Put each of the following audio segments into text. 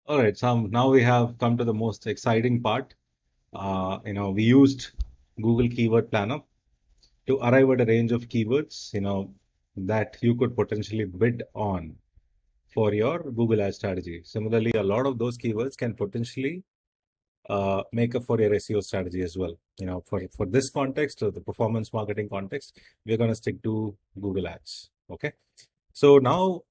All right, Sam. Now we have come to the most exciting part. We used Google Keyword Planner to arrive at a range of keywords, that you could potentially bid on for your Google Ad strategy. Similarly, a lot of those keywords can potentially make up for your SEO strategy as well. For this context, or the performance marketing context, we're going to stick to Google Ads. Okay. So now,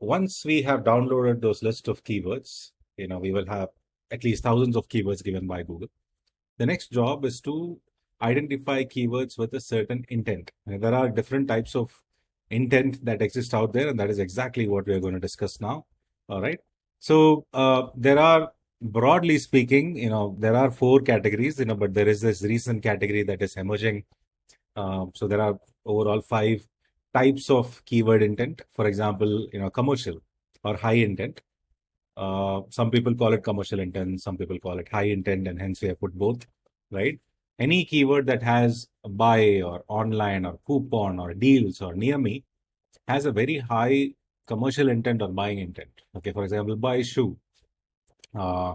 once we have downloaded those list of keywords, we will have at least thousands of keywords given by Google. The next job is to identify keywords with a certain intent. And there are different types of intent that exist out there, and that is exactly what we are going to discuss now. All right. So there are, broadly speaking, there are four categories, but there is this recent category that is emerging. So there are overall five types of keyword intent. For example, commercial or high intent. Some people call it commercial intent, some people call it high intent, and hence we have put both, right? Any keyword that has buy or online or coupon or deals or near me has a very high commercial intent or buying intent. Okay, for example, uh,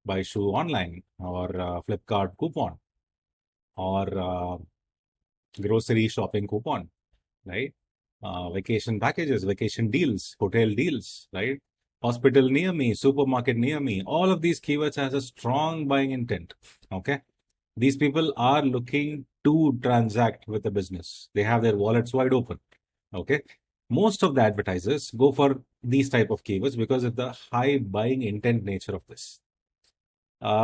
buy shoe online, or Flipkart coupon, or grocery shopping coupon, right? Vacation packages, vacation deals, hotel deals, right? Hospital near me, supermarket near me. All of these keywords has a strong buying intent. Okay. These people are looking to transact with the business. They have their wallets wide open. Okay. Most of the advertisers go for these type of keywords because of the high buying intent nature of this,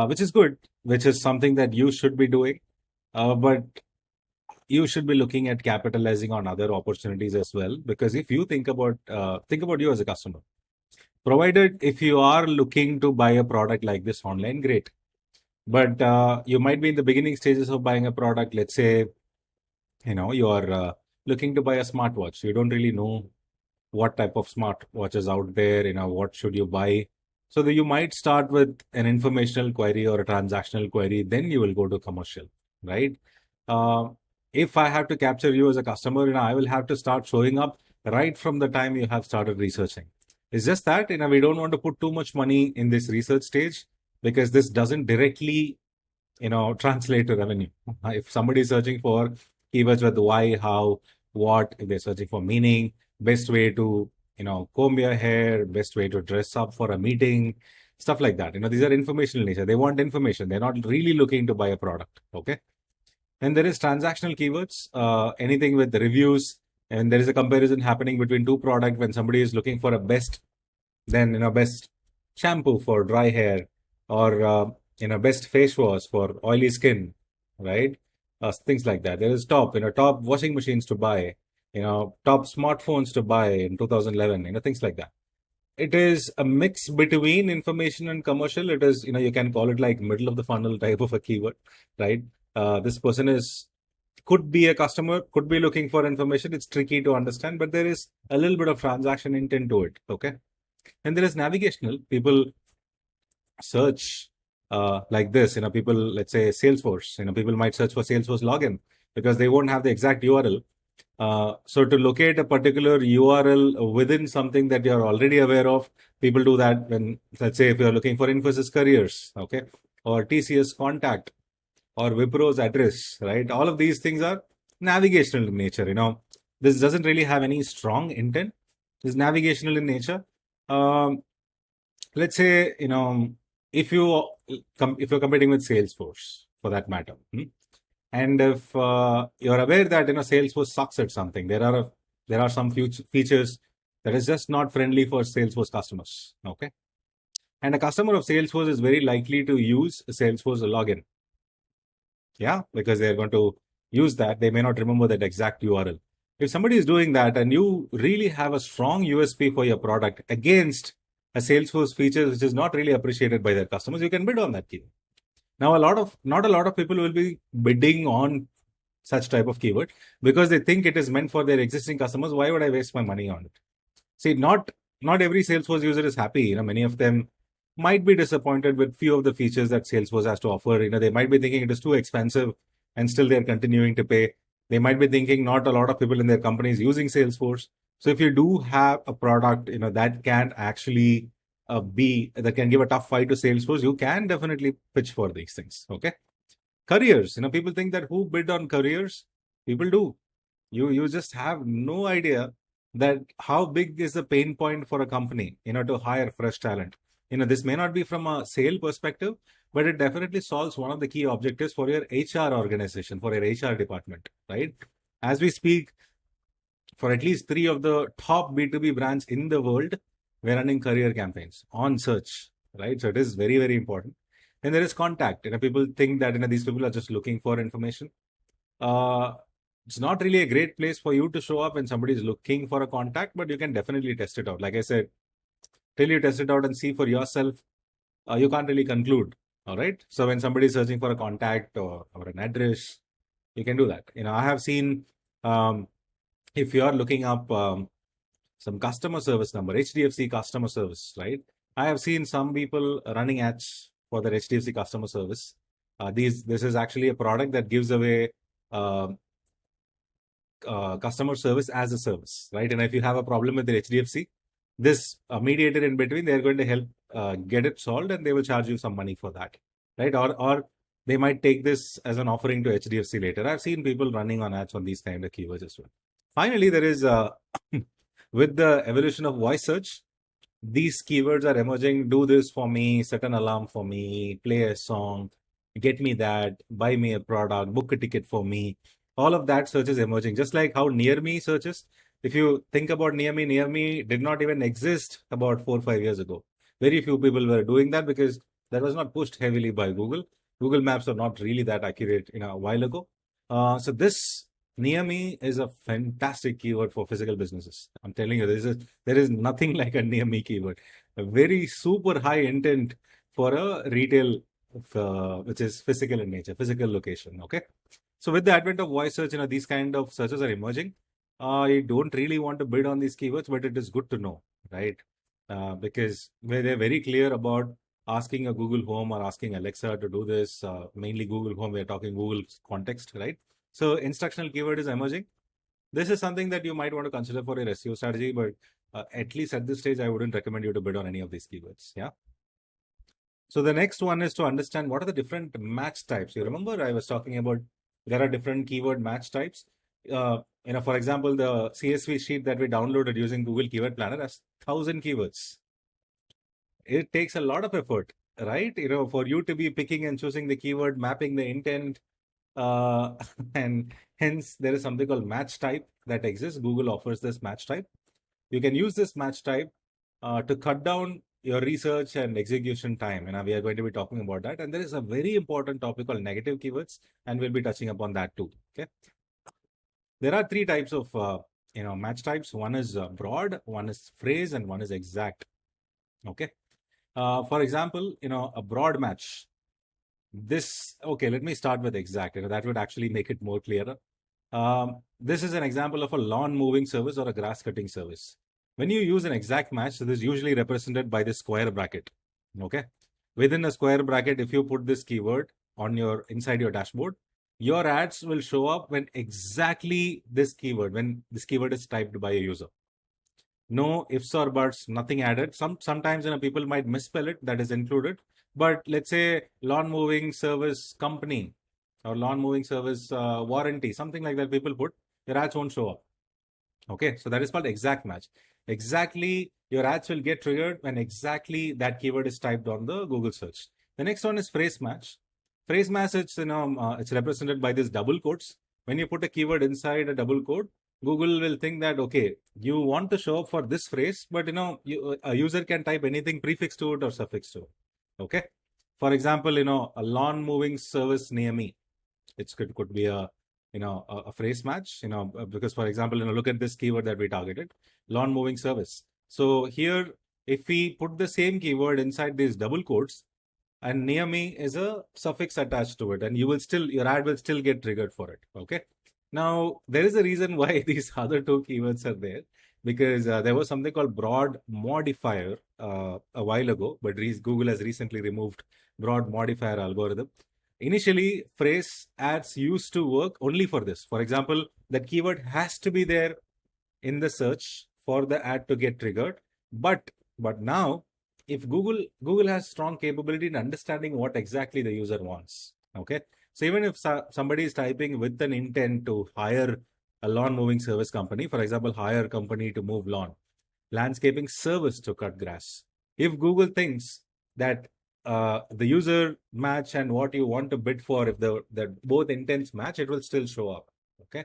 which is good, which is something that you should be doing. But you should be looking at capitalizing on other opportunities as well. Because if you think about you as a customer, provided if you are looking to buy a product like this online, great. But you might be in the beginning stages of buying a product. Let's say, you are looking to buy a smartwatch. You don't really know what type of smartwatch is out there. What should you buy? So that you might start with an informational query or a transactional query. Then you will go to commercial, right? Uh, if I have to capture you as a customer, I will have to start showing up right from the time you have started researching. It's just that, we don't want to put too much money in this research stage, because this doesn't directly, translate to revenue. If somebody is searching for keywords with why, how, what, if they're searching for meaning, best way to, comb your hair, best way to dress up for a meeting, stuff like that. These are informational nature. They want information. They're not really looking to buy a product. Okay. Then there is transactional keywords, anything with the reviews, and there is a comparison happening between two products when somebody is looking for a best, then best shampoo for dry hair, or best face wash for oily skin, right? Things like that. There is top washing machines to buy, top smartphones to buy in 2011, things like that. It is a mix between information and commercial. It is, you can call it like middle of the funnel type of a keyword, right? This person could be a customer, could be looking for information. It's tricky to understand, but there is a little bit of transaction intent to it. Okay. And there is navigational. People search like this, people, let's say Salesforce, people might search for Salesforce login because they won't have the exact URL. So to locate a particular URL within something that you're already aware of, people do that when, let's say, if you're looking for Infosys careers, okay, or TCS contact, or Wipro's address, right? All of these things are navigational in nature. This doesn't really have any strong intent. It's navigational in nature. Let's say, if you're competing with Salesforce, for that matter, and if you're aware that Salesforce sucks at something, there are some features that is just not friendly for Salesforce customers. Okay, and a customer of Salesforce is very likely to use Salesforce login. Yeah, because they're going to use that. They may not remember that exact URL. If somebody is doing that and you really have a strong USP for your product against a Salesforce feature which is not really appreciated by their customers, you can bid on that keyword. Now, not a lot of people will be bidding on such type of keyword because they think it is meant for their existing customers. Why would I waste my money on it? See, not every Salesforce user is happy. Many of them might be disappointed with few of the features that Salesforce has to offer. They might be thinking it is too expensive and still they're continuing to pay. They might be thinking not a lot of people in their companies using Salesforce. So if you do have a product, that can actually that can give a tough fight to Salesforce, you can definitely pitch for these things. Okay. Careers, people think that who bid on careers? People do. You just have no idea that how big is the pain point for a company, to hire fresh talent. This may not be from a sale perspective, but it definitely solves one of the key objectives for your HR organization, for your HR department, right? As we speak, for at least 3 of the top B2B brands in the world, we're running career campaigns on search, right? So it is very, very important. And there is contact. People think that these people are just looking for information. It's not really a great place for you to show up when somebody is looking for a contact, but you can definitely test it out. Like I said, till you test it out and see for yourself, you can't really conclude. All right. So when somebody is searching for a contact or an address, you can do that. I have seen, if you are looking up some customer service number, HDFC customer service, right? I have seen some people running ads for their HDFC customer service. This is actually a product that gives away customer service as a service, right? And if you have a problem with the HDFC, this mediator in between, they're going to help get it solved, and they will charge you some money for that, right? Or they might take this as an offering to HDFC later. I've seen people running on ads on these kind of keywords as well. Finally, there is with the evolution of voice search, these keywords are emerging. Do this for me, set an alarm for me, play a song, get me that, buy me a product, book a ticket for me. All of that search is emerging, just like how near me searches. If you think about near me did not even exist about 4 or 5 years ago. Very few people were doing that because that was not pushed heavily by Google. Google Maps are not really that accurate a while ago. So this near me is a fantastic keyword for physical businesses. I'm telling you, there is nothing like a near me keyword. A very super high intent for a retail, which is physical in nature, physical location. Okay. So with the advent of voice search, these kind of searches are emerging. I don't really want to bid on these keywords, but it is good to know, right? Because they're very clear about asking a Google Home or asking Alexa to do this. Mainly Google Home, we're talking Google context, right? So instructional keyword is emerging. This is something that you might want to consider for your SEO strategy, but at least at this stage, I wouldn't recommend you to bid on any of these keywords. Yeah. So the next one is to understand what are the different match types. You remember I was talking about there are different keyword match types. For example, the CSV sheet that we downloaded using Google Keyword Planner has 1,000 keywords. It takes a lot of effort, right? For you to be picking and choosing the keyword, mapping the intent, and hence there is something called match type that exists. Google offers this match type. You can use this match type to cut down your research and execution time. And we are going to be talking about that. And there is a very important topic called negative keywords, and we'll be touching upon that too. Okay. There are 3 types of match types. One is broad, one is phrase, and one is exact. Okay. For example, a broad match. Let me start with exact. That would actually make it more clearer. This is an example of a lawn mowing service or a grass cutting service. When you use an exact match, this is usually represented by this square bracket. Okay. Within a square bracket, if you put this keyword on inside your dashboard, your ads will show up when exactly when this keyword is typed by a user. No ifs or buts, nothing added. Sometimes people might misspell it, that is included. But let's say lawn mowing service company or lawn mowing service warranty, something like that, people put, your ads won't show up. Okay, so that is called exact match. Exactly, your ads will get triggered when exactly that keyword is typed on the Google search. The next one is phrase match. Phrase match, it's represented by these double quotes. When you put a keyword inside a double quote, Google will think that, okay, you want to show up for this phrase, but a user can type anything prefix to it or suffix to it. Okay. For example, a lawn mowing service near me. It could be a phrase match, because for example, look at this keyword that we targeted, lawn mowing service. So here, if we put the same keyword inside these double quotes, and near me is a suffix attached to it, and your ad will still get triggered for it. Okay. Now, there is a reason why these other 2 keywords are there, because there was something called broad modifier a while ago, but Google has recently removed broad modifier algorithm. Initially, phrase ads used to work only for this. For example, that keyword has to be there in the search for the ad to get triggered. But now if Google has strong capability in understanding what exactly the user wants. Okay. So even if somebody is typing with an intent to hire a lawn moving service company, for example, hire a company to move lawn, landscaping service to cut grass. If Google thinks that the user match and what you want to bid for, if the both intents match, it will still show up. Okay.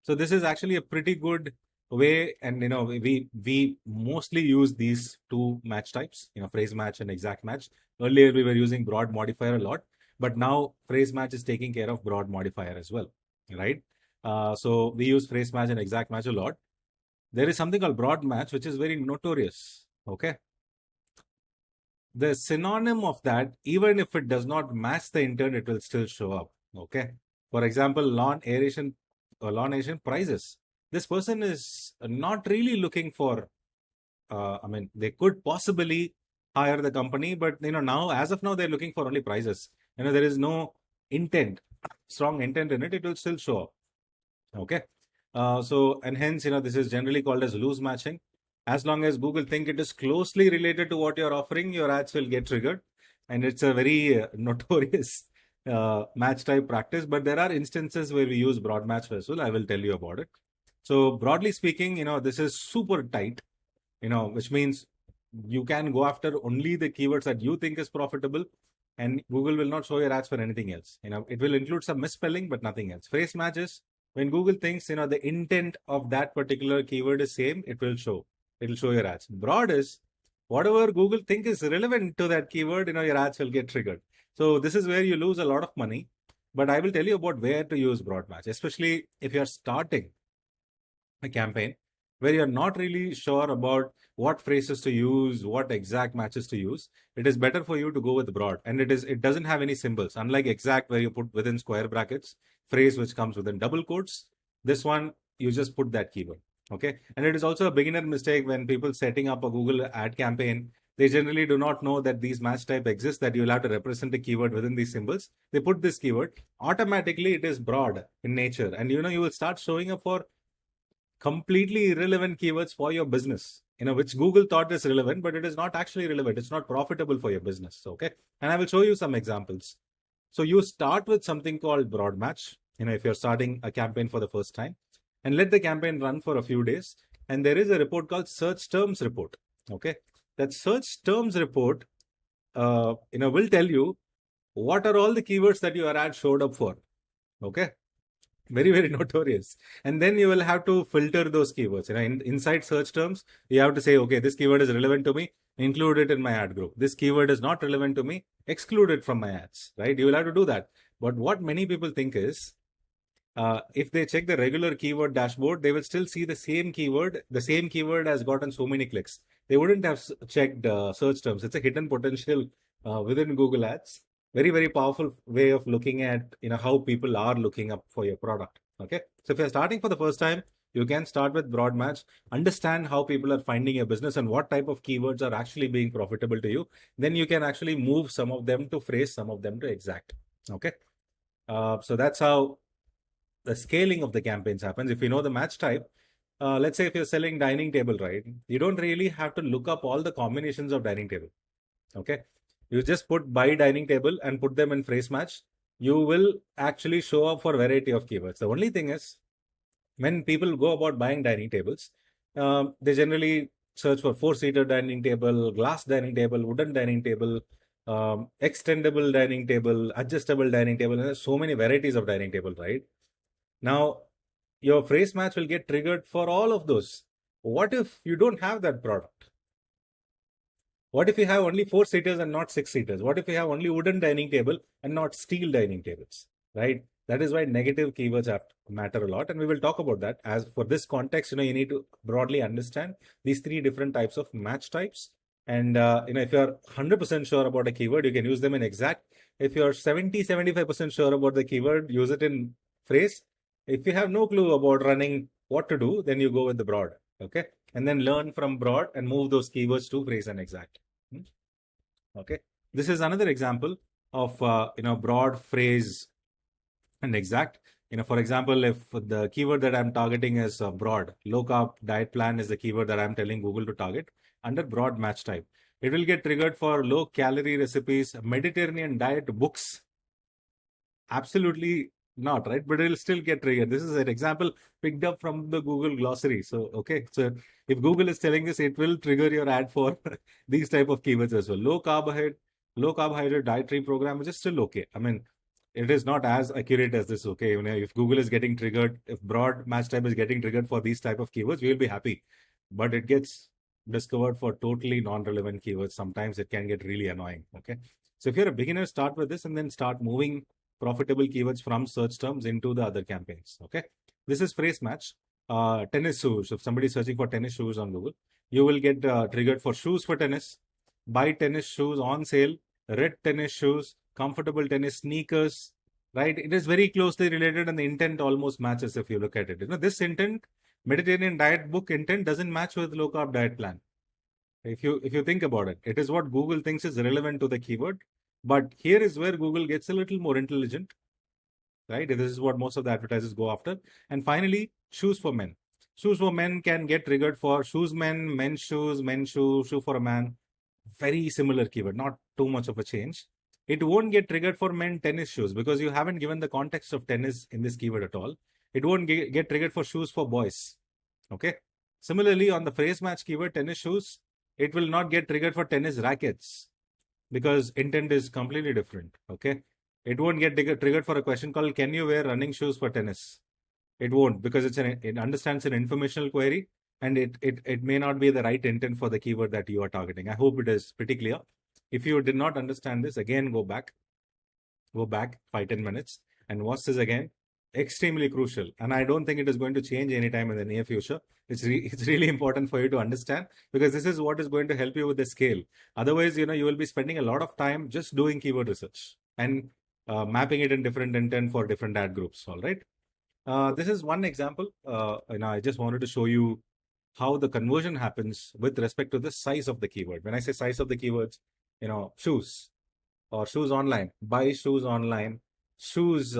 So this is actually a pretty good way, and we mostly use these two match types, phrase match and exact match. Earlier we were using broad modifier a lot, but now phrase match is taking care of broad modifier as well, right? So we use phrase match and exact match a lot. There is something called broad match, which is very notorious. Okay. The synonym of that, even if it does not match the intent, it will still show up. Okay. For example, lawn aeration prices. This person is not really looking for, I mean, they could possibly hire the company, but now, as of now, they're looking for only prices. There is no intent, strong intent in it, it will still show up. Okay. And hence, this is generally called as loose matching. As long as Google think it is closely related to what you're offering, your ads will get triggered. And it's a very notorious match type practice, but there are instances where we use broad match as well. I will tell you about it. So broadly speaking, this is super tight, which means you can go after only the keywords that you think is profitable, and Google will not show your ads for anything else. It will include some misspelling, but nothing else. Phrase matches, when Google thinks, the intent of that particular keyword is same, it will show your ads. Broad is whatever Google think is relevant to that keyword, your ads will get triggered. So this is where you lose a lot of money, but I will tell you about where to use broad match, especially if you're starting a campaign where you're not really sure about what phrases to use, what exact matches to use. It is better for you to go with broad, and it doesn't have any symbols, unlike exact where you put within square brackets, phrase which comes within double quotes. This one, you just put that keyword. Okay. And it is also a beginner mistake when people setting up a Google ad campaign. They generally do not know that these match type exist, that you'll have to represent a keyword within these symbols. They put this keyword, automatically it is broad in nature, and you will start showing up for completely irrelevant keywords for your business, which Google thought is relevant, but it is not actually relevant. It's not profitable for your business. Okay. And I will show you some examples. So you start with something called broad match, if you're starting a campaign for the first time, and let the campaign run for a few days. And there is a report called search terms report. Okay. That search terms report, will tell you what are all the keywords that your ad showed up for. Okay. Very, very notorious. And then you will have to filter those keywords. Inside search terms, you have to say, okay, this keyword is relevant to me, include it in my ad group. This keyword is not relevant to me, exclude it from my ads, right? You will have to do that. But what many people think is, if they check the regular keyword dashboard, they will still see the same keyword. The same keyword has gotten so many clicks. They wouldn't have checked search terms. It's a hidden potential within Google Ads. Very, very powerful way of looking at how people are looking up for your product. Okay. So if you're starting for the first time, you can start with broad match, understand how people are finding your business and what type of keywords are actually being profitable to you. Then you can actually move some of them to phrase, some of them to exact. Okay. So that's how the scaling of the campaigns happens. If you know the match type, let's say if you're selling dining table, right? You don't really have to look up all the combinations of dining table. Okay. You just put buy dining table and put them in phrase match. You will actually show up for a variety of keywords. The only thing is, when people go about buying dining tables, they generally search for 4-seater dining table, glass dining table, wooden dining table, extendable dining table, adjustable dining table, and there's so many varieties of dining table, right? Now, your phrase match will get triggered for all of those. What if you don't have that product? What if you have only 4-seaters and not 6-seaters? What if you have only wooden dining table and not steel dining tables, right? That is why negative keywords matter a lot. And we will talk about that. As for this context, you need to broadly understand these 3 different types of match types. And, if you're 100% sure about a keyword, you can use them in exact. If you're 75% sure about the keyword, use it in phrase. If you have no clue about running what to do, then you go with the broad. Okay. And then learn from broad and move those keywords to phrase and exact. Okay. This is another example of, broad, phrase and exact. For example, if the keyword that I'm targeting is broad, low carb diet plan is the keyword that I'm telling Google to target under broad match type. It will get triggered for low calorie recipes, Mediterranean diet books. Absolutely not, right? But it'll still get triggered. This is an example picked up from the Google glossary. So, okay. So if Google is telling this, it will trigger your ad for these type of keywords as well. Low carbohydrate dietary program, which is still okay. I mean, it is not as accurate as this. Okay. You know, if Google is getting triggered, if broad match type is getting triggered for these type of keywords, we will be happy. But it gets discovered for totally non-relevant keywords. Sometimes it can get really annoying. Okay. So if you're a beginner, start with this and then start moving profitable keywords from search terms into the other campaigns. Okay. This is phrase match. Tennis shoes. If somebody is searching for tennis shoes on Google, you will get triggered for shoes for tennis, buy tennis shoes on sale, red tennis shoes, comfortable tennis sneakers, right? It is very closely related and the intent almost matches if you look at it. You know, this intent, Mediterranean diet book intent doesn't match with low carb diet plan. If you think about it, it is what Google thinks is relevant to the keyword. But here is where Google gets a little more intelligent, right? This is what most of the advertisers go after. And finally, shoes for men. Shoes for men can get triggered for shoes men, men's shoes, shoe for a man. Very similar keyword, not too much of a change. It won't get triggered for men tennis shoes because you haven't given the context of tennis in this keyword at all. It won't get triggered for shoes for boys. Okay. Similarly, on the phrase match keyword, tennis shoes, it will not get triggered for tennis rackets because intent is completely different. Okay. It won't get triggered for a question called, can you wear running shoes for tennis? It won't because it understands an informational query and it may not be the right intent for the keyword that you are targeting. I hope it is pretty clear. If you did not understand this, again, go back 5-10 minutes and watch this again. Extremely crucial. And I don't think it is going to change anytime in the near future. It's really important for you to understand because this is what is going to help you with the scale. Otherwise, you know, you will be spending a lot of time just doing keyword research and mapping it in different intent for different ad groups. All right. This is one example. I just wanted to show you how the conversion happens with respect to the size of the keyword. When I say size of the keywords, you know, shoes or shoes online, buy shoes online, shoes,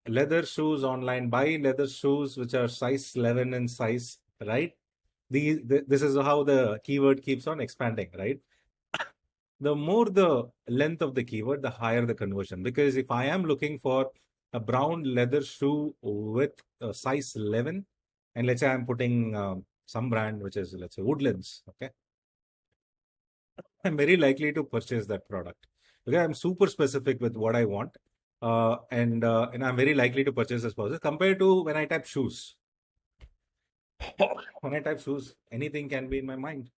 leather shoes online, buy leather shoes which are size 11 in size, right? This is how the keyword keeps on expanding, right? The more the length of the keyword, the higher the conversion. Because if I am looking for a brown leather shoe with a size 11, and let's say I'm putting some brand which is, let's say, Woodlands, okay, I'm very likely to purchase that product. Okay, I'm super specific with what I want, and I'm very likely to purchase this product compared to when I type shoes. When I type shoes, anything can be in my mind.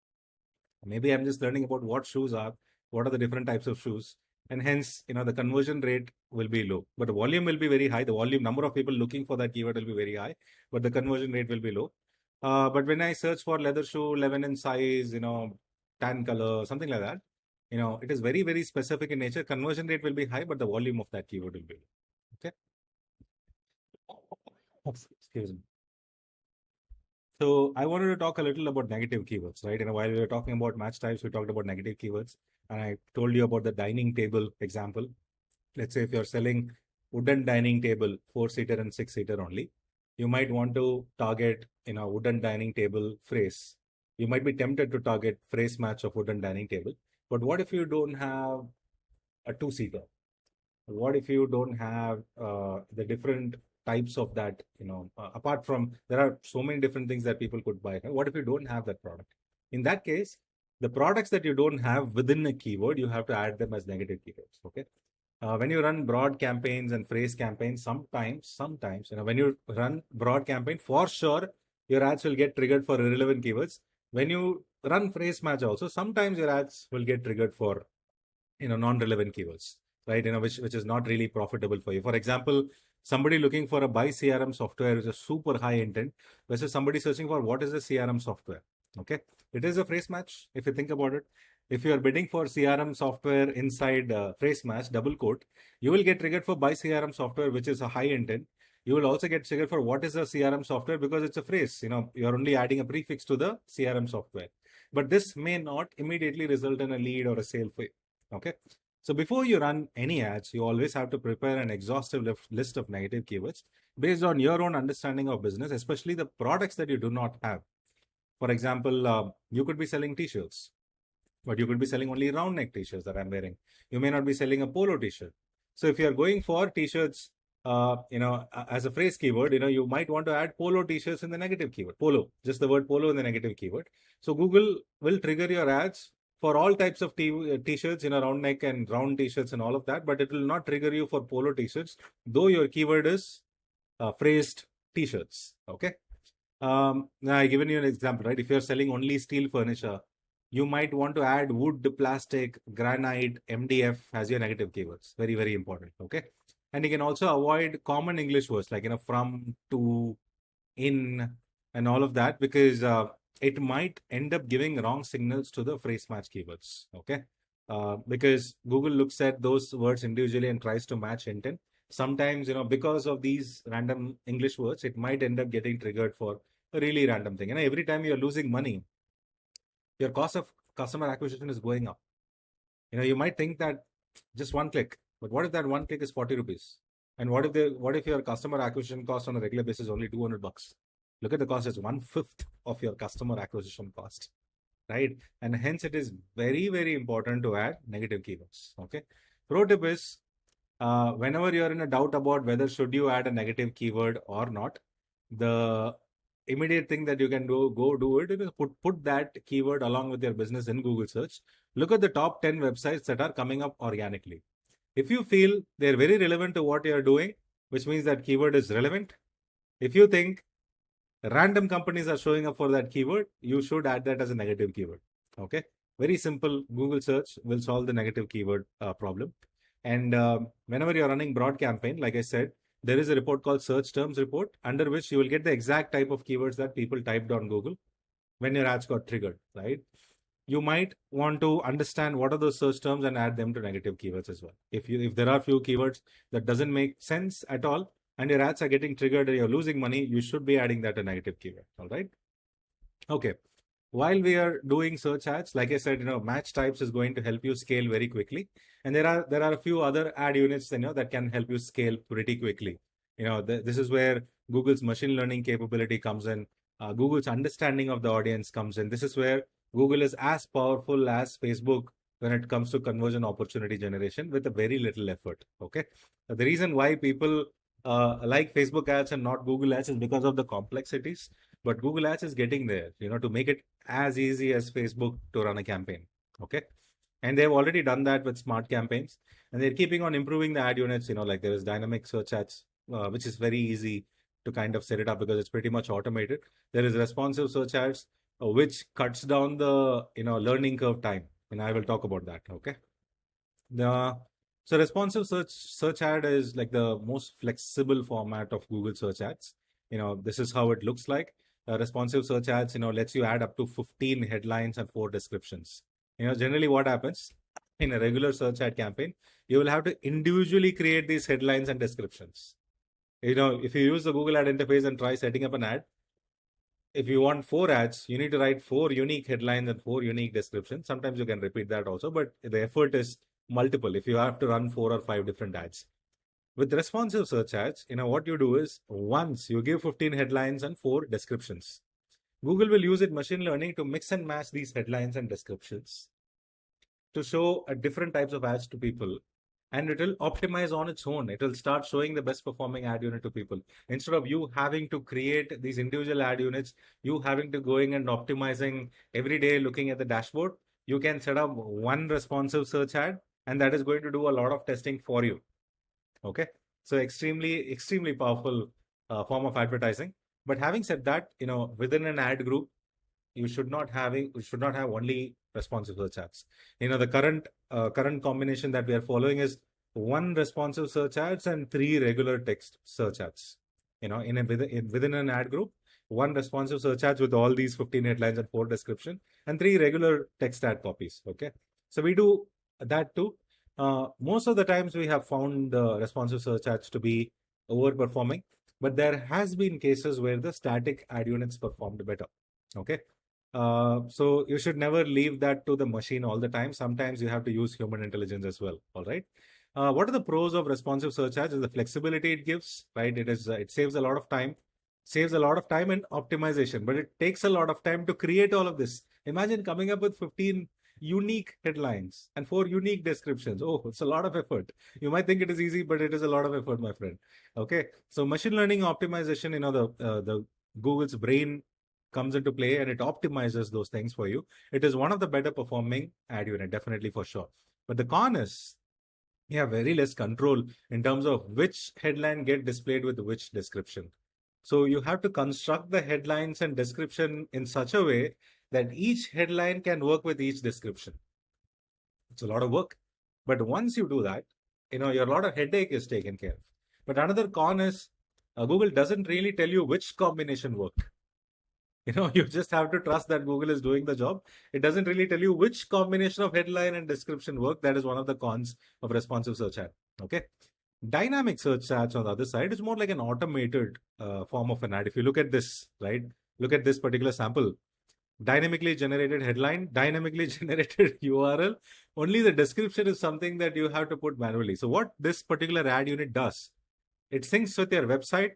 Maybe I'm just learning about what shoes are, what are the different types of shoes, and hence, you know, the conversion rate will be low, but the volume will be very high. The volume number of people looking for that keyword will be very high, but the conversion rate will be low. But when I search for leather shoe, 11 in size, you know, tan color, something like that, you know, it is very, very specific in nature. Conversion rate will be high, but the volume of that keyword will be low. Okay. Excuse me. So I wanted to talk a little about negative keywords, right? And while we were talking about match types, we talked about negative keywords. And I told you about the dining table example. Let's say if you're selling wooden dining table, 4-seater and 6-seater only, you might want to target, you know, wooden dining table phrase. You might be tempted to target phrase match of wooden dining table. But what if you don't have a 2-seater? What if you don't have the different types of that, you know, apart from, there are so many different things that people could buy. What if you don't have that product? In that case, the products that you don't have within a keyword, you have to add them as negative keywords. Okay. When you run broad campaigns and phrase campaigns, sometimes, you know, when you run broad campaign, for sure, your ads will get triggered for irrelevant keywords. When you run phrase match also, sometimes your ads will get triggered for, you know, non-relevant keywords, right? You know, which is not really profitable for you. For example, somebody looking for a buy CRM software is a super high intent versus somebody searching for what is a CRM software. Okay. It is a phrase match. If you think about it, if you are bidding for CRM software inside phrase match, double quote, you will get triggered for buy CRM software, which is a high intent. You will also get triggered for what is a CRM software because it's a phrase, you know, you're only adding a prefix to the CRM software. But this may not immediately result in a lead or a sale for you. Okay. So before you run any ads, you always have to prepare an exhaustive list of negative keywords based on your own understanding of business, especially the products that you do not have. For example, you could be selling t-shirts. but you could be selling only round neck t-shirts that I'm wearing. You may not be selling a polo t-shirt. So if you're going for t-shirts, as a phrase keyword, you might want to add polo t-shirts in the negative keyword. Polo, just the word polo in the negative keyword. So Google will trigger your ads for all types of t-shirts, round neck and round t-shirts and all of that, but it will not trigger you for polo t-shirts, though your keyword is phrased t-shirts. Okay. Now I given you an example, right? If you're selling only steel furniture, you might want to add wood, plastic, granite, MDF as your negative keywords. Very, very important. Okay. And you can also avoid common English words like, from, to, in, and all of that, because it might end up giving wrong signals to the phrase match keywords. Okay. Because Google looks at those words individually and tries to match intent. Sometimes, because of these random English words, it might end up getting triggered for a really random thing. And every time you're losing money, your cost of customer acquisition is going up. You might think that just one click, but what if that one click is 40 rupees? And what if your customer acquisition cost on a regular basis is only 200 bucks? Look at the cost as 1/5 of your customer acquisition cost, right? And hence it is very, very important to add negative keywords. Okay. Pro tip is, whenever you're in a doubt about whether should you add a negative keyword or not, the immediate thing that you can go do it is put that keyword along with your business in Google search. Look at the top 10 websites that are coming up organically. If you feel they're very relevant to what you're doing, which means that keyword is relevant. If you think random companies are showing up for that keyword, you should add that as a negative keyword. Okay. Very simple. Google search will solve the negative keyword problem. And whenever you're running broad campaign, like I said, there is a report called search terms report, under which you will get the exact type of keywords that people typed on Google when your ads got triggered, right? You might want to understand what are those search terms and add them to negative keywords as well. If there are few keywords that doesn't make sense at all and your ads are getting triggered and you're losing money, you should be adding that a negative keyword. All right. Okay. While we are doing search ads, like I said, match types is going to help you scale very quickly. And there are a few other ad units, that can help you scale pretty quickly. This is where Google's machine learning capability comes in. Google's understanding of the audience comes in. This is where Google is as powerful as Facebook when it comes to conversion opportunity generation with a very little effort. Okay. The reason why people like Facebook ads and not Google ads is because of the complexities. But Google Ads is getting there, to make it as easy as Facebook to run a campaign. Okay. And they've already done that with smart campaigns. And they're keeping on improving the ad units, like there is dynamic search ads, which is very easy to kind of set it up because it's pretty much automated. There is responsive search ads, which cuts down the, learning curve time. And I will talk about that. Okay. So responsive search ad is like the most flexible format of Google search ads. This is how it looks like. Responsive search ads, lets you add up to 15 headlines and 4 descriptions. Generally what happens in a regular search ad campaign, you will have to individually create these headlines and descriptions. If you use the Google ad interface and try setting up an ad, if you want 4 ads, you need to write 4 unique headlines and 4 unique descriptions. Sometimes you can repeat that also, but the effort is multiple if you have to run 4 or 5 different ads. With responsive search ads, what you do is once you give 15 headlines and 4 descriptions, Google will use its machine learning to mix and match these headlines and descriptions to show different types of ads to people. And it will optimize on its own. It will start showing the best performing ad unit to people. Instead of you having to create these individual ad units, you having to going and optimizing every day looking at the dashboard, you can set up one responsive search ad and that is going to do a lot of testing for you. Okay, so extremely, extremely powerful form of advertising. But having said that, within an ad group, you should not have only responsive search ads. The current combination that we are following is 1 responsive search ads and 3 regular text search ads. Within an ad group, 1 responsive search ads with all these 15 headlines and 4 description, and 3 regular text ad copies. Okay, so we do that too. Most of the times we have found the responsive search ads to be overperforming, but there has been cases where the static ad units performed better. Okay. So you should never leave that to the machine all the time. Sometimes you have to use human intelligence as well. All right. What are the pros of responsive search ads? Is the flexibility it gives, right? It saves a lot of time, in optimization, but it takes a lot of time to create all of this. Imagine coming up with 15 unique headlines and 4 unique descriptions. Oh, it's a lot of effort. You might think it is easy, but it is a lot of effort, my friend. Okay. So machine learning optimization, the Google's brain comes into play and it optimizes those things for you. It is one of the better performing ad unit, definitely for sure. But the con is you have very less control in terms of which headline get displayed with which description. So you have to construct the headlines and description in such a way that each headline can work with each description. It's a lot of work. But once you do that, your lot of headache is taken care of. But another con is Google doesn't really tell you which combination work. You just have to trust that Google is doing the job. It doesn't really tell you which combination of headline and description work. That is one of the cons of responsive search ad. Okay. Dynamic search ads on the other side is more like an automated form of an ad. If you look at this, right? Look at this particular sample. Dynamically generated headline, dynamically generated URL. Only the description is something that you have to put manually. So what this particular ad unit does, it syncs with your website.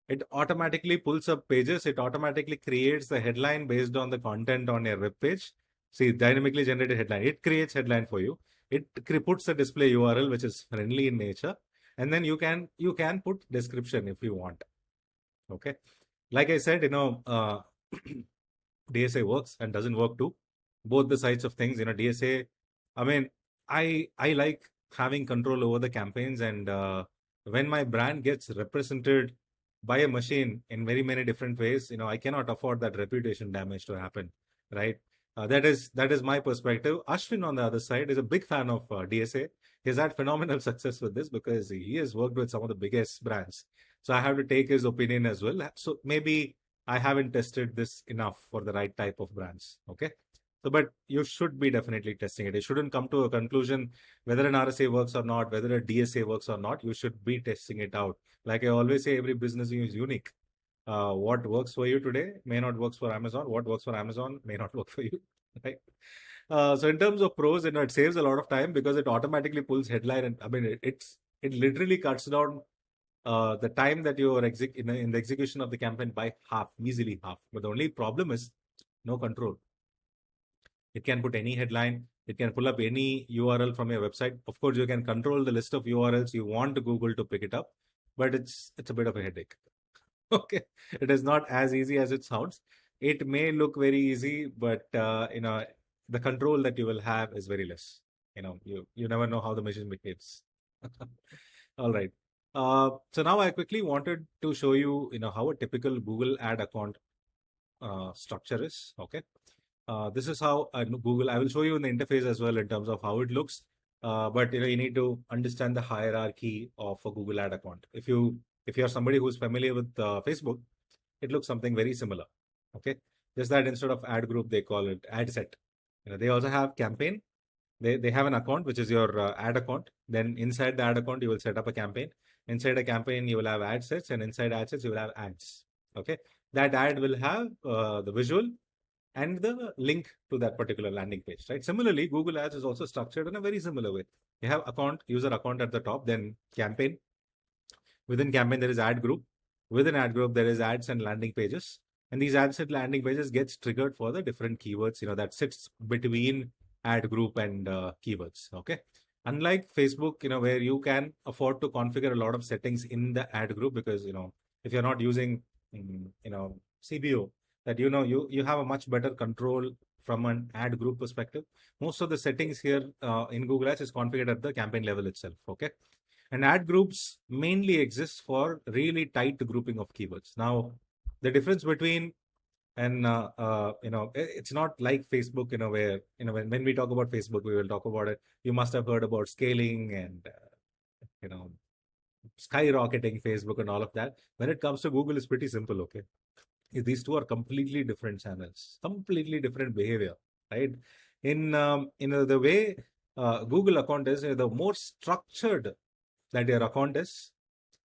It automatically pulls up pages. It automatically creates the headline based on the content on your web page. See, dynamically generated headline. It creates headline for you. It puts the display URL, which is friendly in nature. And then you can put description if you want. Okay. Like I said, DSA works and doesn't work too. Both the sides of things, DSA, I mean, I like having control over the campaigns, and when my brand gets represented by a machine in very many different ways, I cannot afford that reputation damage to happen, right? That is my perspective. Ashwin on the other side is a big fan of DSA. He's had phenomenal success with this because he has worked with some of the biggest brands. So I have to take his opinion as well. So maybe I haven't tested this enough for the right type of brands. Okay. So, but you should be definitely testing it. You shouldn't come to a conclusion whether an RSA works or not, whether a DSA works or not. You should be testing it out. Like I always say, every business is unique. What works for you today may not work for Amazon. What works for Amazon may not work for you. Right. So in terms of pros, it saves a lot of time because it automatically pulls headline, and I mean it literally cuts down the time that you are in the execution of the campaign by half, easily half. But the only problem is no control. It can put any headline. It can pull up any URL from your website. Of course, you can control the list of URLs you want Google to pick it up, but it's a bit of a headache. Okay, it is not as easy as it sounds. It may look very easy, but the control that you will have is very less. You never know how the machine behaves. All right. So now I quickly wanted to show you, how a typical Google ad account structure is. Okay. This is how Google, I will show you in the interface as well in terms of how it looks. But you need to understand the hierarchy of a Google ad account. If you're somebody who's familiar with Facebook, it looks something very similar. Okay. Just that instead of ad group, they call it ad set. They also have campaign. They have an account, which is your ad account. Then inside the ad account, you will set up a campaign. Inside a campaign, you will have ad sets, and inside ad sets, you will have ads. Okay. That ad will have the visual and the link to that particular landing page, right? Similarly, Google Ads is also structured in a very similar way. You have user account at the top, then campaign. Within campaign, there is ad group. Within ad group, there is ads and landing pages. And these ads and landing pages gets triggered for the different keywords, that sits between ad group and keywords. Okay. Unlike Facebook, where you can afford to configure a lot of settings in the ad group because, if you're not using, CBO, that you have a much better control from an ad group perspective. Most of the settings here in Google Ads is configured at the campaign level itself. Okay. And ad groups mainly exist for really tight grouping of keywords. Now, the difference between and it's not like Facebook, where when we talk about Facebook, we will talk about it. You must have heard about scaling and skyrocketing Facebook and all of that. When it comes to Google, it's pretty simple. Okay, these two are completely different channels, completely different behavior, right? In the way Google account is, the more structured that your account is,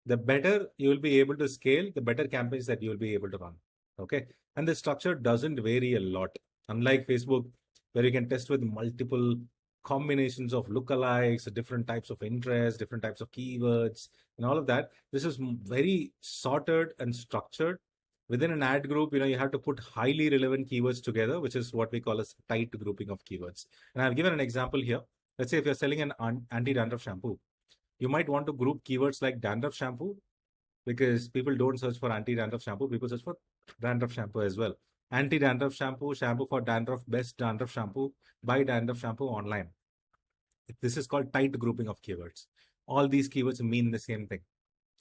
the better you will be able to scale, the better campaigns that you will be able to run. Okay. And the structure doesn't vary a lot. Unlike Facebook, where you can test with multiple combinations of lookalikes, different types of interest, different types of keywords, and all of that. This is very sorted and structured. within an ad group, you have to put highly relevant keywords together, which is what we call as tight grouping of keywords. And I've given an example here. Let's say if you're selling an anti-dandruff shampoo, you might want to group keywords like dandruff shampoo, because people don't search for anti-dandruff shampoo, people search for dandruff shampoo as well. Anti-dandruff shampoo, shampoo for dandruff, best dandruff shampoo, buy dandruff shampoo online. This is called tight grouping of keywords. All these keywords mean the same thing.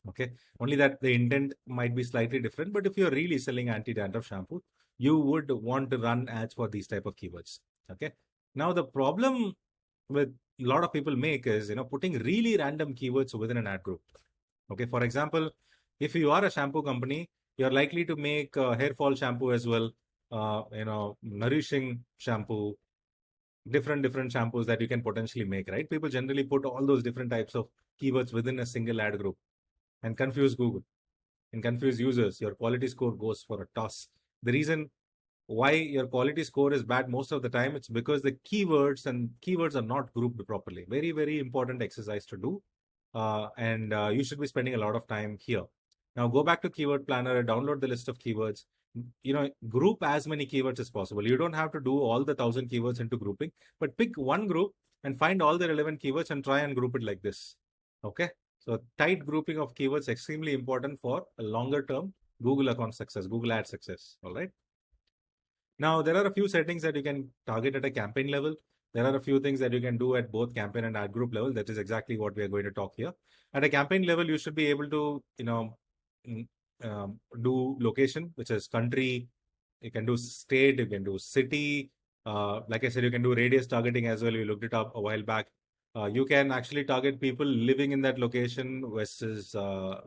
Okay, only that the intent might be slightly different. But if you're really selling anti-dandruff shampoo, you would want to run ads for these type of keywords. Okay, now the problem with a lot of people make is putting really random keywords within an ad group. Okay, for example, if you are a shampoo company, you're likely to make hair fall shampoo as well, nourishing shampoo, different shampoos that you can potentially make, right? People generally put all those different types of keywords within a single ad group and confuse Google and confuse users. Your quality score goes for a toss. The reason why your quality score is bad most of the time, it's because the keywords are not grouped properly. Very, very important exercise to do. And you should be spending a lot of time here. Now go back to Keyword Planner, download the list of keywords, group as many keywords as possible. You don't have to do all the 1,000 keywords into grouping, but pick one group and find all the relevant keywords and try and group it like this. Okay. So tight grouping of keywords extremely important for a longer term Google account success, Google ad success. All right. Now, there are a few settings that you can target at a campaign level. There are a few things that you can do at both campaign and ad group level. That is exactly what we are going to talk here. At a campaign level, you should be able to, do location, which is country. You can do state, you can do city. Like I said, you can do radius targeting as well. We looked it up a while back. You can actually target people living in that location versus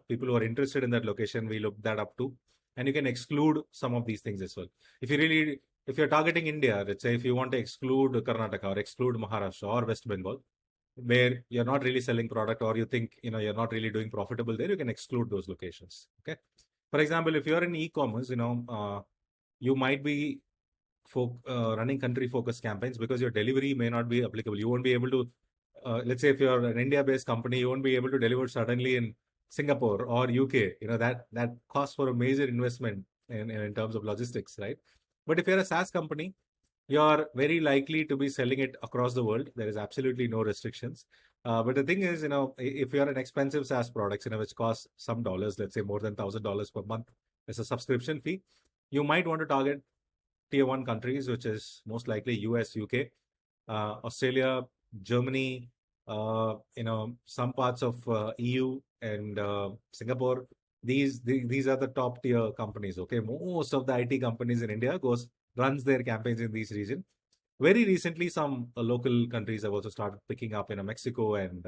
people who are interested in that location. We looked that up too. And you can exclude some of these things as well. If you're targeting India, let's say if you want to exclude Karnataka or exclude Maharashtra or West Bengal, where you're not really selling product or you think, you're not really doing profitable there, you can exclude those locations. Okay. For example, if you're in e-commerce, you might be running country focused campaigns because your delivery may not be applicable. You won't be able to, let's say if you're an India based company, you won't be able to deliver suddenly in Singapore or UK. That costs for a major investment in terms of logistics, right? But if you're a SaaS company, you're very likely to be selling it across the world. There is absolutely no restrictions. But the thing is, if you're an expensive SaaS product, which costs some dollars, let's say more than $1,000 per month as a subscription fee, you might want to target tier 1 countries, which is most likely US, UK, Australia, Germany, some parts of EU and Singapore. These are the top tier companies. Okay, most of the IT companies in India runs their campaigns in these regions. Very recently, some local countries have also started picking up, Mexico and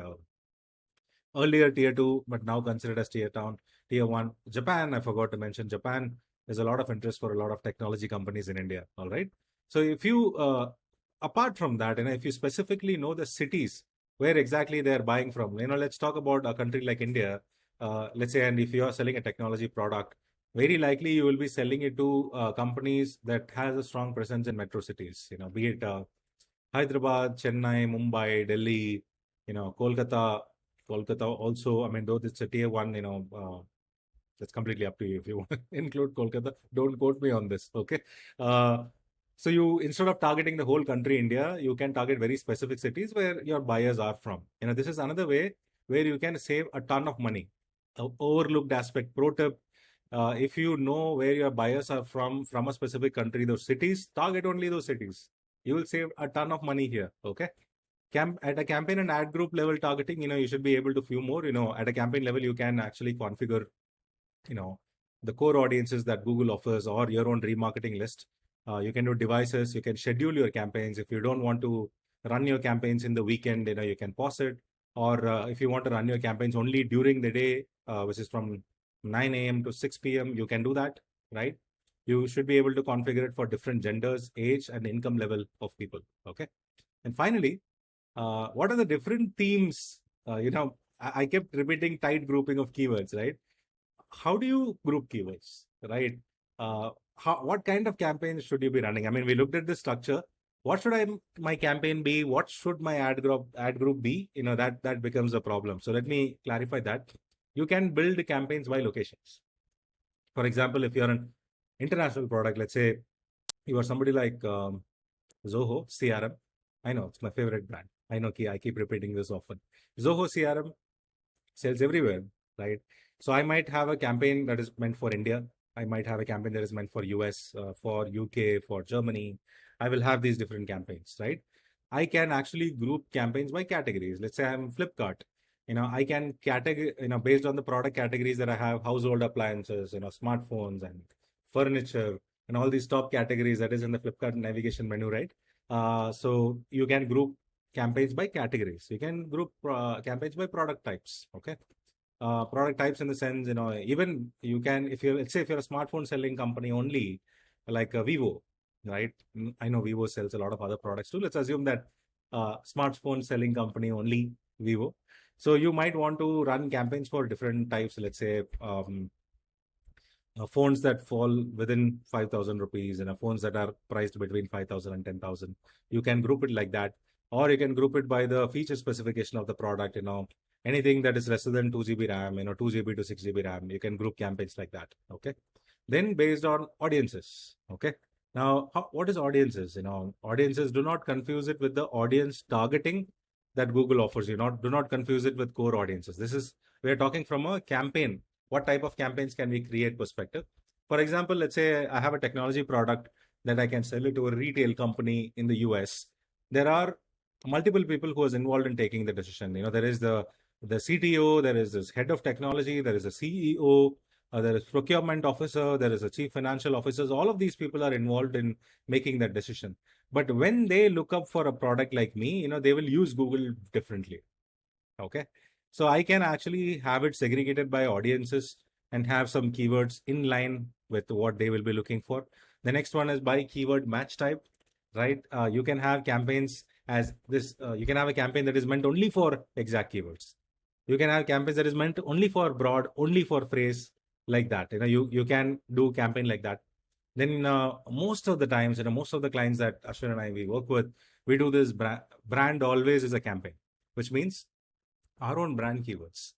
earlier tier 2, but now considered as tier 1. Japan, I forgot to mention Japan. There's a lot of interest for a lot of technology companies in India. All right. So if you, apart from that, if you specifically know the cities where exactly they're buying from, let's talk about a country like India. Let's say, and if you are selling a technology product, very likely you will be selling it to companies that has a strong presence in metro cities, be it Hyderabad, Chennai, Mumbai, Delhi, Kolkata also, though it's a tier 1, that's completely up to you if you want to include Kolkata. Don't quote me on this, okay? So you, instead of targeting the whole country, India, you can target very specific cities where your buyers are from. This is another way where you can save a ton of money. Overlooked aspect, pro tip, if you know where your buyers are from a specific country, those cities, target only those cities. You will save a ton of money here, okay? At a campaign and ad group level targeting, you should be able to few more, at a campaign level, you can actually configure the core audiences that Google offers or your own remarketing list. You can do devices, you can schedule your campaigns. If you don't want to run your campaigns in the weekend, you can pause it. Or if you want to run your campaigns only during the day, which is from 9 a.m. to 6 p.m., you can do that, right? You should be able to configure it for different genders, age, and income level of people, okay? And finally, what are the different themes? I kept repeating tight grouping of keywords, right? How do you group keywords, right? What kind of campaigns should you be running? We looked at the structure. What should my campaign be? What should my ad group be? That becomes a problem. So let me clarify that. You can build campaigns by locations. For example, if you're international product, let's say you are somebody like Zoho CRM. I know it's my favorite brand. I know I keep repeating this often. Zoho CRM sells everywhere, right? So I might have a campaign that is meant for India. I might have a campaign that is meant for US, for UK, for Germany. I will have these different campaigns, right? I can actually group campaigns by categories. Let's say I'm Flipkart. I can category, based on the product categories that I have, household appliances, smartphones and furniture and all these top categories that is in the Flipkart navigation menu, right? So you can group campaigns by categories. You can group campaigns by product types. Okay. Product types in the sense, even you can, if you're, let's say if you're a smartphone selling company only, like Vivo, right? I know Vivo sells a lot of other products too. Let's assume that smartphone selling company only Vivo. So you might want to run campaigns for different types, let's say phones that fall within 5,000 rupees and phones that are priced between 5,000 and 10,000. You can group it like that, or you can group it by the feature specification of the product. Anything that is less than 2 GB RAM, 2 GB to 6 GB RAM, you can group campaigns like that. Okay. Then based on audiences. Okay. Now, what is audiences? Audiences, do not confuse it with the audience targeting that Google offers you. Do not confuse it with core audiences. We are talking from a campaign. What type of campaigns can we create perspective? For example, let's say I have a technology product that I can sell it to a retail company in the US. There are multiple people who is involved in taking the decision. There is the CTO, there is this head of technology, there is a CEO, there is procurement officer, there is a chief financial officers. All of these people are involved in making that decision. But when they look up for a product like me, they will use Google differently. Okay. So I can actually have it segregated by audiences and have some keywords in line with what they will be looking for. The next one is by keyword match type, right? You can have campaigns as this. You can have a campaign that is meant only for exact keywords. You can have campaigns that is meant only for broad, only for phrase, like that. You can do campaign like that. Then most of the times, most of the clients that Ashwin and I we work with, we do this brand always is a campaign, which means our own brand keywords.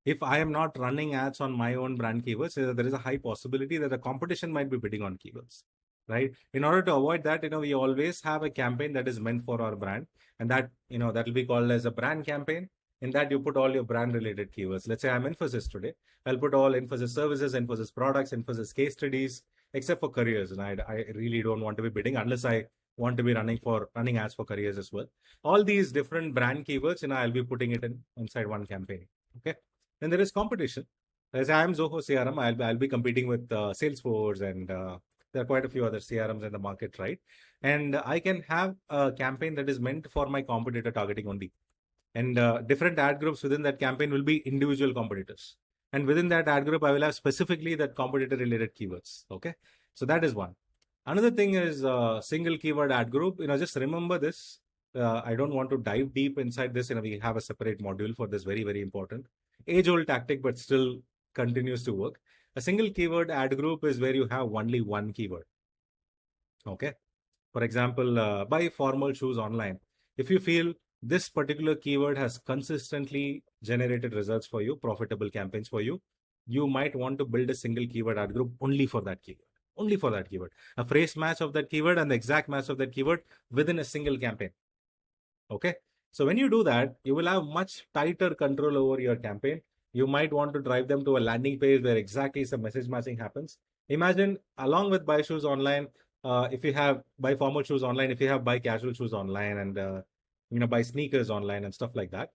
If I am not running ads on my own brand keywords, there is a high possibility that the competition might be bidding on keywords, right? In order to avoid that, we always have a campaign that is meant for our brand, and that that will be called as a brand campaign. In that, you put all your brand related keywords. Let's say I'm Infosys today. I'll put all Infosys services, Infosys products, Infosys case studies, except for careers. And I really don't want to be bidding unless I want to be running ads for careers as well. All these different brand keywords, I'll be putting it inside one campaign. Okay. Then there is competition. As I am Zoho CRM, I'll be competing with Salesforce, and there are quite a few other CRMs in the market, right? And I can have a campaign that is meant for my competitor targeting only. And different ad groups within that campaign will be individual competitors. And within that ad group, I will have specifically that competitor related keywords. Okay. So that is one. Another thing is single keyword ad group. Just remember this. I don't want to dive deep inside this. We have a separate module for this, very, very important. Age-old tactic, but still continues to work. A single keyword ad group is where you have only one keyword. Okay. For example, buy formal shoes online. If you feel this particular keyword has consistently generated results for you, profitable campaigns for you, you might want to build a single keyword ad group only for that keyword. Only for that keyword. A phrase match of that keyword and the exact match of that keyword within a single campaign. Okay. So when you do that, you will have much tighter control over your campaign. You might want to drive them to a landing page where exactly some message matching happens. Imagine along with buy shoes online, if you have buy formal shoes online, if you have buy casual shoes online, and buy sneakers online and stuff like that,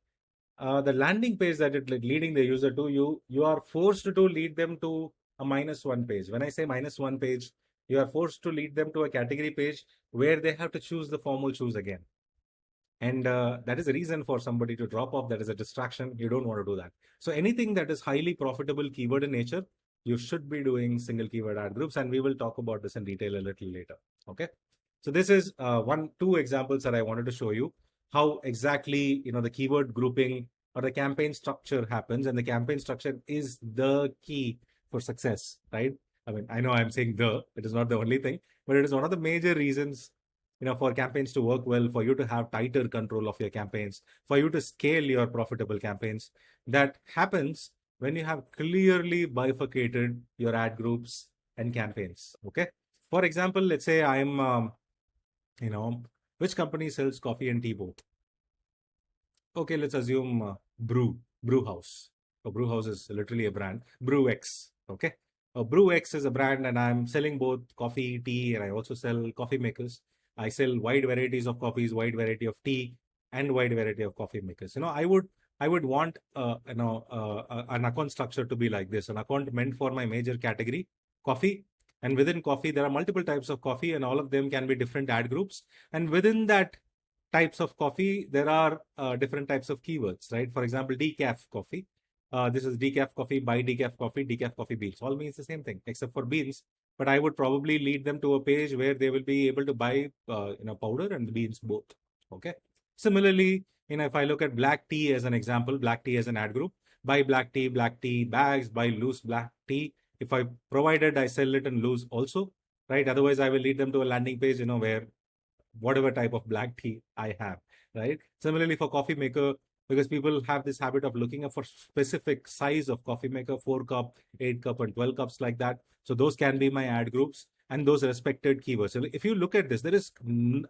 the landing page that it leading the user to, you are forced to lead them to a -1 page. When I say -1 page, you are forced to lead them to a category page where they have to choose the formal shoes again. And that is a reason for somebody to drop off. That is a distraction. You don't want to do that. So anything that is highly profitable keyword in nature, you should be doing single keyword ad groups. And we will talk about this in detail a little later. Okay. So this is two examples that I wanted to show you how exactly, the keyword grouping or the campaign structure happens. And the campaign structure is the key for success, right? I mean, I know I'm saying it is not the only thing, but it is one of the major reasons for campaigns to work well, for you to have tighter control of your campaigns, for you to scale your profitable campaigns. That happens when you have clearly bifurcated your ad groups and campaigns. Okay. For example, let's say I'm, you know, which company sells coffee and tea both? Okay, let's assume Brew House. Brew House is literally a brand. Brew X. Okay. Brew X is a brand, and I'm selling both coffee, tea, and I also sell coffee makers. I sell wide varieties of coffees, wide variety of tea, and wide variety of coffee makers. I would want an account structure to be like this. An account meant for my major category, coffee, and within coffee there are multiple types of coffee, and all of them can be different ad groups. And within that types of coffee, there are different types of keywords, right? For example, decaf coffee. This is decaf coffee, buy decaf coffee beans. All means the same thing, except for beans. But I would probably lead them to a page where they will be able to buy, powder and beans both. Okay. Similarly, if I look at black tea as an example, black tea as an ad group, buy black tea bags, buy loose black tea. If I provided, I sell it in loose also, right? Otherwise, I will lead them to a landing page, where whatever type of black tea I have, right? Similarly for coffee maker, because people have this habit of looking up for specific size of coffee maker, 4 cup, 8 cup, and 12 cups like that. So those can be my ad groups and those respected keywords. So if you look at this, there is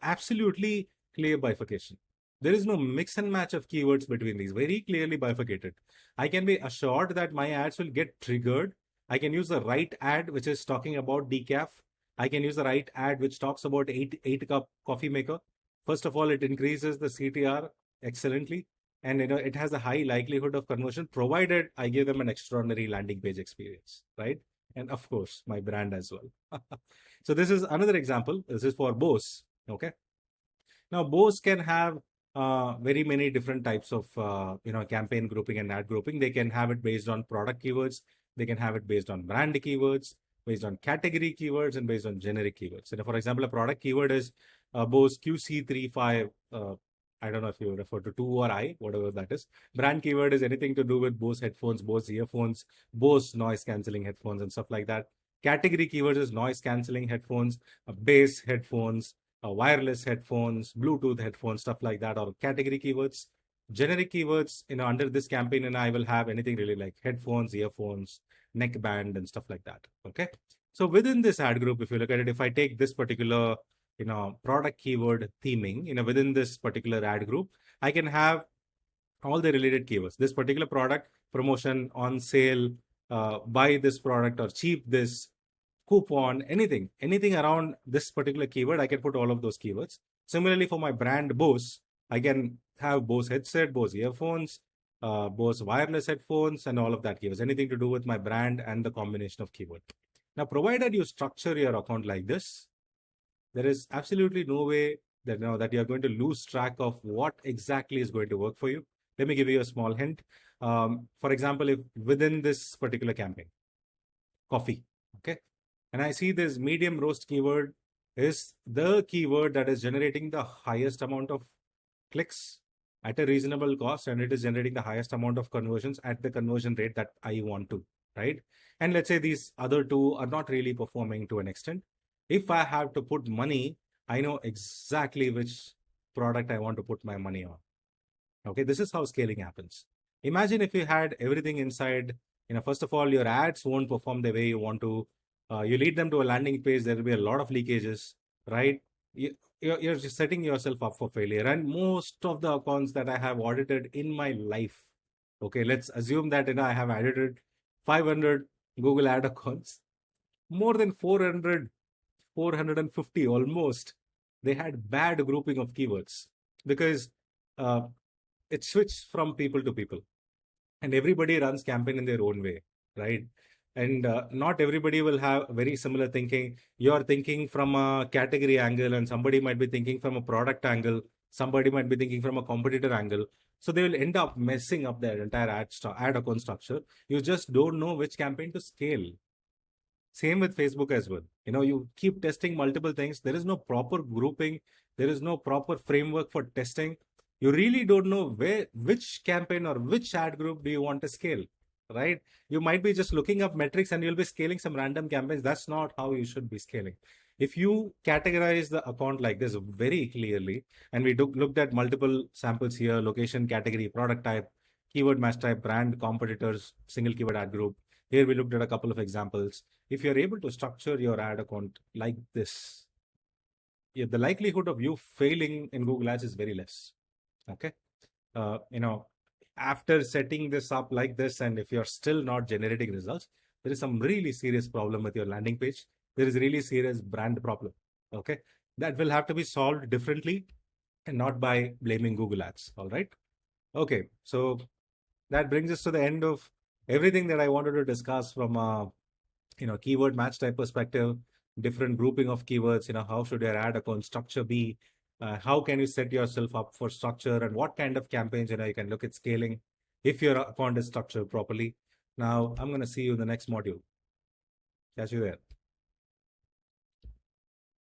absolutely clear bifurcation. There is no mix and match of keywords between these, very clearly bifurcated. I can be assured that my ads will get triggered. I can use the right ad, which is talking about decaf. I can use the right ad which talks about 8 cup coffee maker. First of all, it increases the CTR excellently, and it has a high likelihood of conversion, provided I give them an extraordinary landing page experience, right? And of course, my brand as well. So this is another example. This is for Bose. Okay. Now, Bose can have very many different types of campaign grouping and ad grouping. They can have it based on product keywords. They can have it based on brand keywords, based on category keywords, and based on generic keywords. So, for example, a product keyword is Bose QC35. I don't know if you refer to 2 or I, whatever that is. Brand keyword is anything to do with Bose headphones, Bose earphones, Bose noise cancelling headphones, and stuff like that. Category keywords is noise cancelling headphones, bass headphones, wireless headphones, Bluetooth headphones, stuff like that, or category keywords. Generic keywords, under this campaign, and I will have anything really like headphones, earphones, neckband, and stuff like that. Okay. So within this ad group, if you look at it, if I take this particular, product keyword theming, within this particular ad group, I can have all the related keywords. This particular product, promotion, on sale, buy this product or cheap this, coupon, anything around this particular keyword, I can put all of those keywords. Similarly, for my brand Bose, I can have Bose headset, Bose earphones, Bose wireless headphones, and all of that keywords, anything to do with my brand and the combination of keyword. Now, provided you structure your account like this, there is absolutely no way that you're going to lose track of what exactly is going to work for you. Let me give you a small hint. For example, if within this particular campaign, coffee, okay, and I see this medium roast keyword is the keyword that is generating the highest amount of clicks at a reasonable cost, and it is generating the highest amount of conversions at the conversion rate that I want to, right? And let's say these other two are not really performing to an extent. If I have to put money, I know exactly which product I want to put my money on. Okay, this is how scaling happens. Imagine if you had everything inside, first of all, your ads won't perform the way you want to. You lead them to a landing page, there will be a lot of leakages, right? You're just setting yourself up for failure. And most of the accounts that I have audited in my life, okay, let's assume that I have audited 500 Google ad accounts, more than 450 almost, they had bad grouping of keywords because uh, it switched from people to people, and everybody runs campaign in their own way, right? And not everybody will have very similar thinking. You're thinking from a category angle, and somebody might be thinking from a product angle, somebody might be thinking from a competitor angle. So they will end up messing up their entire ad account structure. You just don't know which campaign to scale. Same with Facebook as well. You keep testing multiple things. There is no proper grouping. There is no proper framework for testing. You really don't know which campaign or which ad group do you want to scale, right? You might be just looking up metrics and you'll be scaling some random campaigns. That's not how you should be scaling. If you categorize the account like this very clearly, and we looked at multiple samples here, location, category, product type, keyword match type, brand, competitors, single keyword ad group, Here we looked at a couple of examples. If you're able to structure your ad account like this, the likelihood of you failing in Google Ads is very less. Okay. You know, after setting this up like this, and if you're still not generating results, there is some really serious problem with your landing page. There is really serious brand problem. Okay. That will have to be solved differently and not by blaming Google Ads. All right. Okay. So that brings us to the end of everything that I wanted to discuss from a keyword match type perspective, different grouping of keywords. How should your ad account structure be? How can you set yourself up for structure, and what kind of campaigns you can look at scaling if your account is structured properly. Now I'm going to see you in the next module. Catch you there.